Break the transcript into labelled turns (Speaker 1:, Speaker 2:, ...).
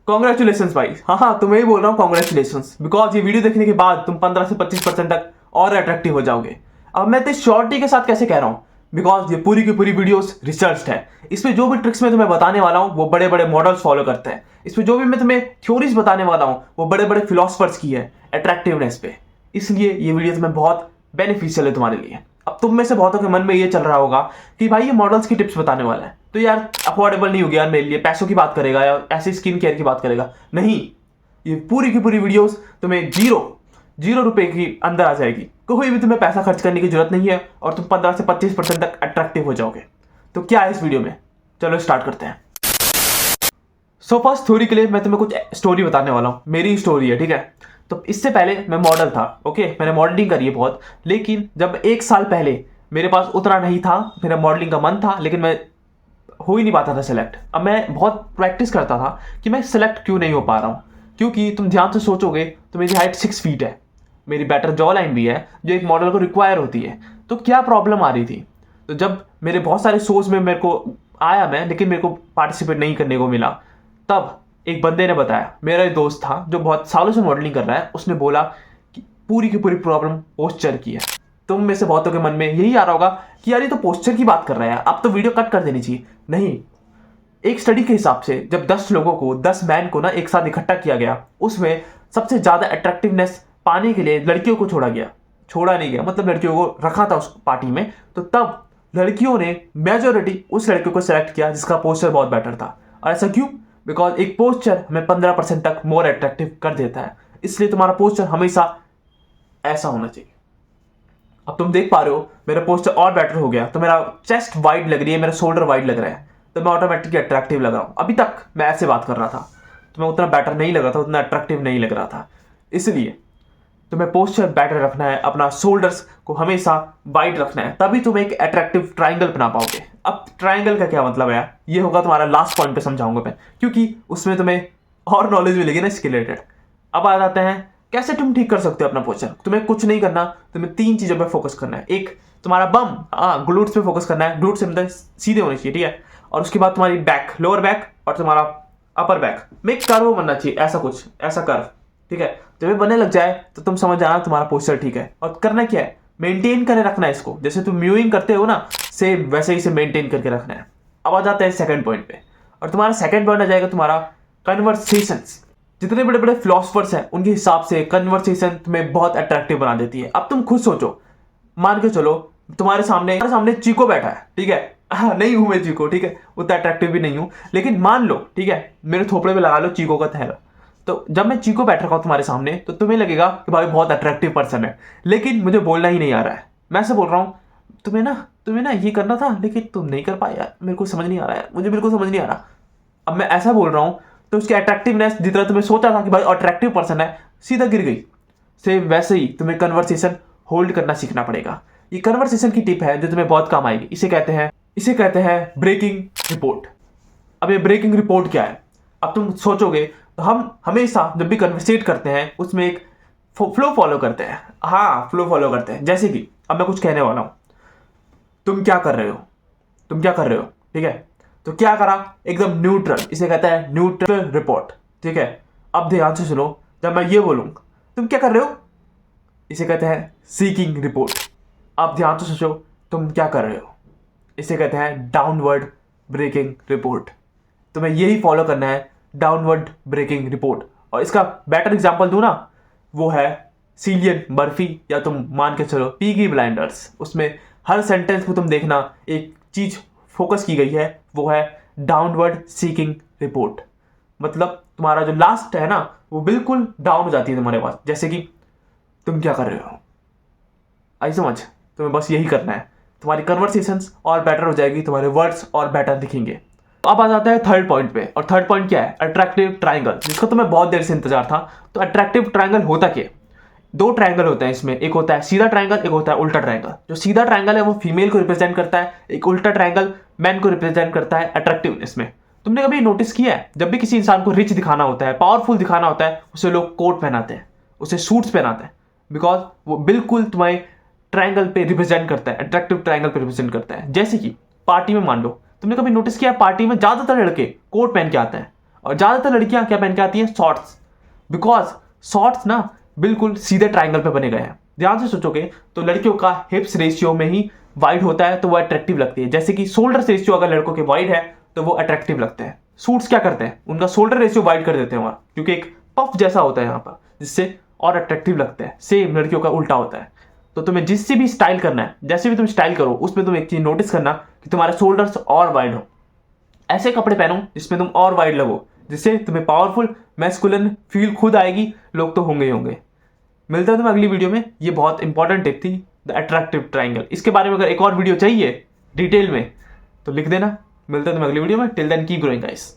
Speaker 1: Congratulation भाई, हाँ हाँ तुम्हें ही बोल रहा हूँ कॉन्ग्रेचुलेशन, बिकॉज ये वीडियो देखने के बाद तुम 15 से 25% तक और अट्रैक्टिव हो जाओगे। अब मैं तो श्योरिटी के साथ कैसे कह रहा हूँ, बिकॉज ये पूरी की पूरी वीडियोस रिसर्च्ड है। इसमें जो भी ट्रिक्स मैं तुम्हें बताने वाला हूँ वो बड़े बड़े मॉडल्स फॉलो करते हैं। इसमें जो भी मैं तुम्हें थ्योरीज बताने वाला हूँ वो बड़े बड़े फिलोसफर्स की है अट्रैक्टिवनेस पे। इसलिए ये वीडियो तुम्हें बहुत बेनिफिशियल है तुम्हारे लिए। अब तुम में से बहुतों के मन में ये चल रहा होगा कि भाई ये मॉडल्स की टिप्स बताने वाला है तो यार अफोर्डेबल नहीं होगी यार मेरे लिए, पैसों की बात करेगा या ऐसे स्किन केयर की बात करेगा। नहीं, ये पूरी की पूरी वीडियोस तुम्हें जीरो जीरो रुपए की अंदर आ जाएगी। कोई भी तुम्हें पैसा खर्च करने की जरूरत नहीं है और तुम 15 से 25% तक अट्रैक्टिव हो जाओगे। तो क्या है इस वीडियो में, चलो स्टार्ट करते हैं। सो फर्स्ट थ्योरी के लिए मैं तुम्हें कुछ स्टोरी बताने वाला हूँ, मेरी स्टोरी है, ठीक है। तो इससे पहले मैं मॉडल था, ओके, मैंने मॉडलिंग करी है बहुत, लेकिन जब 1 साल पहले मेरे पास उतना नहीं था, मेरा मॉडलिंग का मन था लेकिन मैं हो ही नहीं पाता था सेलेक्ट। अब मैं बहुत प्रैक्टिस करता था कि मैं सेलेक्ट क्यों नहीं हो पा रहा हूँ, क्योंकि तुम ध्यान से सोचोगे तो मेरी हाइट 6 फीट है, मेरी बेटर जॉ लाइन भी है जो एक मॉडल को रिक्वायर होती है। तो क्या प्रॉब्लम आ रही थी, तो जब मेरे बहुत सारे शोज में मेरे को आया मैं, लेकिन मेरे को पार्टिसिपेट नहीं करने को मिला, तब एक बंदे ने बताया, मेरा एक दोस्त था जो बहुत सालों से मॉडलिंग कर रहा है, उसने बोला कि पूरी की पूरी प्रॉब्लम पोस्चर की है। तुम में से बहुतों के मन में यही आ रहा होगा कि यार ये तो पोस्चर की बात कर रहा है, अब तो वीडियो कट कर देनी चाहिए। नहीं, एक स्टडी के हिसाब से जब 10 लोगों को 10 मैन को ना एक साथ इकट्ठा किया गया, उसमें सबसे ज्यादा अट्रैक्टिवनेस पाने के लिए लड़कियों को छोड़ा गया, छोड़ा नहीं गया मतलब लड़कियों को रखा था उस पार्टी में, तो तब लड़कियों ने मेजोरिटी उस लड़कियों को सेलेक्ट किया जिसका पोस्चर बहुत बेटर था। और ऐसा क्यों, बिकॉज एक पोस्चर हमें 15% तक मोर अट्रैक्टिव कर देता है, इसलिए तुम्हारा पोस्चर हमेशा ऐसा होना चाहिए। अब तुम देख पा रहे हो मेरा पोस्चर और बेटर हो गया, तो मेरा चेस्ट वाइड लग रही है, मेरा शोल्डर वाइड लग रहा है, तो मैं ऑटोमेटिकली अट्रैक्टिव लग रहा हूँ। अभी तक मैं ऐसे बात कर रहा था तो मैं उतना बेटर नहीं लग रहा था, उतना अट्रैक्टिव नहीं लग रहा था। इसलिए तुम्हें पोस्चर बेटर रखना है, अपना शोल्डर्स को हमेशा वाइड रखना है, तभी तुम एक अट्रैक्टिव ट्राइंगल बना पाओगे। अब ट्राइंगल का क्या मतलब है, ये होगा तुम्हारा लास्ट पॉइंट पे समझाऊंगा मैं, क्योंकि उसमें तुम्हें और नॉलेज मिलेगी ना इसके रिलेटेड। अब आ जाते हैं कैसे तुम ठीक कर सकते हो अपना पोस्चर। तुम्हें कुछ नहीं करना, तुम्हें 3 चीजों पे फोकस करना है। एक, तुम्हारा बम, ग्लूट्स पे फोकस करना है, ग्लूट्स से मतलब सीधे होने चाहिए, ठीक है। और उसके बाद तुम्हारी बैक, लोअर बैक, और तुम्हारा अपर बैक में एक कर्व बनना चाहिए, ऐसा कुछ, ऐसा कर्व, ठीक है। जब ये बनने लग जाए तो तुम समझ जाना तुम्हारा पोस्चर ठीक है। और करना क्या है, मेंटेन करे रखना है इसको, जैसे तुम म्यूइंग करते हो ना, सेम वैसे ही से मेंटेन करके रखना है। अब आ जाता है सेकंड पॉइंट पे, और तुम्हारा सेकंड पॉइंट आ जाएगा तुम्हारा कन्वर्सेशंस। जितने बड़े बड़े फिलोसफर्स हैं उनके हिसाब से कन्वर्सेशन तुम्हें बहुत अट्रैक्टिव बना देती है। अब तुम खुद सोचो, मान के चलो तुम्हारे सामने चीको बैठा है, ठीक है। नहीं हूं मैं चीको, ठीक है, उतना अट्रैक्टिव भी नहीं हूं, लेकिन मान लो, ठीक है, मेरे थोपड़े पे लगा लो चीको का थैला। तो जब मैं चीको बैठ रखा हूं तुम्हारे सामने तो तुम्हें लगेगा कि भाई बहुत अट्रैक्टिव पर्सन है, लेकिन मुझे बोलना ही नहीं आ रहा है। मैं ऐसे बोल रहा हूं, तुम्हें ना ये करना था लेकिन तुम नहीं कर पाए यार, मेरे को समझ नहीं आ रहा है, मुझे बिल्कुल समझ नहीं आ रहा। अब मैं ऐसा बोल रहा हूं तो उसकी अट्रैक्टिवनेस जितना तुम्हें सोचा था कि भाई अट्रैक्टिव पर्सन है, सीधा गिर गई। सेम वैसे ही तुम्हें कन्वर्सेशन होल्ड करना सीखना पड़ेगा। ये कन्वर्सेशन की टिप है जो तुम्हें बहुत काम आएगी। इसे कहते हैं ब्रेकिंग रिपोर्ट। अब ये ब्रेकिंग रिपोर्ट क्या है, अब तुम सोचोगे तो हम हमेशा जब भी कन्वर्सेट करते हैं उसमें एक फ्लो फॉलो करते हैं। हाँ, फ्लो फॉलो करते हैं, जैसे कि अब मैं कुछ कहने वाला हूं, तुम क्या कर रहे हो, ठीक है। तो क्या करा, एकदम न्यूट्रल, इसे कहता है न्यूट्रल रिपोर्ट, ठीक है। अब ध्यान से सुनो, जब मैं ये बोलूं तुम क्या कर रहे हो, इसे कहते हैं सीकिंग रिपोर्ट। अब ध्यान से सोचो, तुम क्या कर रहे हो, इसे कहते हैं डाउनवर्ड ब्रेकिंग रिपोर्ट। तुम्हें यही फॉलो करना है, डाउनवर्ड ब्रेकिंग रिपोर्ट। और इसका बेटर एग्जांपल दूं ना, वो है सिलियन मर्फी, या तुम मान के चलो पीकी ब्लाइंडर्स। उसमें हर सेंटेंस में तुम देखना एक चीज फोकस की गई है, वो है डाउनवर्ड सीकिंग रिपोर्ट। मतलब तुम्हारा जो लास्ट है ना वो बिल्कुल डाउन हो जाती है तुम्हारे पास, जैसे कि तुम क्या कर रहे हो, आई समझ। तुम्हें बस यही करना है, तुम्हारी कन्वर्सेशंस और बेटर हो जाएगी, तुम्हारे वर्ड्स और बेटर दिखेंगे। तो अब आ जाता है थर्ड पॉइंट पे, और थर्ड पॉइंट क्या है, अट्रैक्टिव ट्रायंगल, जिसका तुम्हें बहुत देर से इंतजार था। तो अट्रैक्टिव ट्रायंगल होता क्या, 2 ट्रायंगल होते हैं इसमें, एक होता है सीधा ट्रायंगल, एक होता है उल्टा ट्रायंगल। जो सीधा ट्रायंगल है वो फीमेल को रिप्रेजेंट करता है, एक उल्टा ट्रायंगल मैन को रिप्रेजेंट करता है अट्रैक्टिवनेस में। तुमने कभी नोटिस किया है, जब भी किसी इंसान को रिच दिखाना होता है, पावरफुल दिखाना होता है, उसे लोग कोट पहनाते हैं, उसे सूट्स पहनाते हैं, बिकॉज वो बिल्कुल तुम्हारे ट्रायंगल पे रिप्रेजेंट करता है, अट्रैक्टिव ट्रायंगल पे रिप्रेजेंट करता है। जैसे कि पार्टी में मान लो, तुमने कभी नोटिस किया पार्टी में ज्यादातर लड़के कोट पहन के आते हैं, और ज़्यादातर लड़कियां क्या पहन के आती हैं, शॉर्ट्स, बिकॉज शॉर्ट्स ना बिल्कुल सीधे ट्राइंगल पे बने गए हैं। ध्यान से सोचोगे तो लड़कियों का हिप्स रेशियो में ही वाइड होता है तो वो अट्रैक्टिव लगती है, जैसे कि शोल्डर रेशियो अगर लड़कों के वाइड है तो वो अट्रैक्टिव लगते हैं। सूट्स क्या करते हैं, उनका शोल्डर रेशियो वाइड कर देते हैं वहाँ, क्योंकि एक पफ जैसा होता है यहाँ पर, जिससे और अट्रैक्टिव लगते हैं। सेम लड़कियों का उल्टा होता है। तो तुम्हें जिससे भी स्टाइल करना है, जैसे भी तुम स्टाइल करो, उसमें तुम एक चीज नोटिस करना कि तुम्हारे शोल्डर्स और वाइड हो। ऐसे कपड़े पहनो जिसमें तुम और वाइड लगो, जिससे तुम्हें पावरफुल मैस्कुलिन फील खुद आएगी, लोग तो होंगे ही होंगे। मिलता है तुम्हें अगली वीडियो में। ये बहुत इंपॉर्टेंट टिप थी, द अट्रैक्टिव ट्राइंगल। इसके बारे में अगर एक और वीडियो चाहिए डिटेल में तो लिख देना। मिलता है तुम्हें अगली वीडियो में। Till then keep growing guys.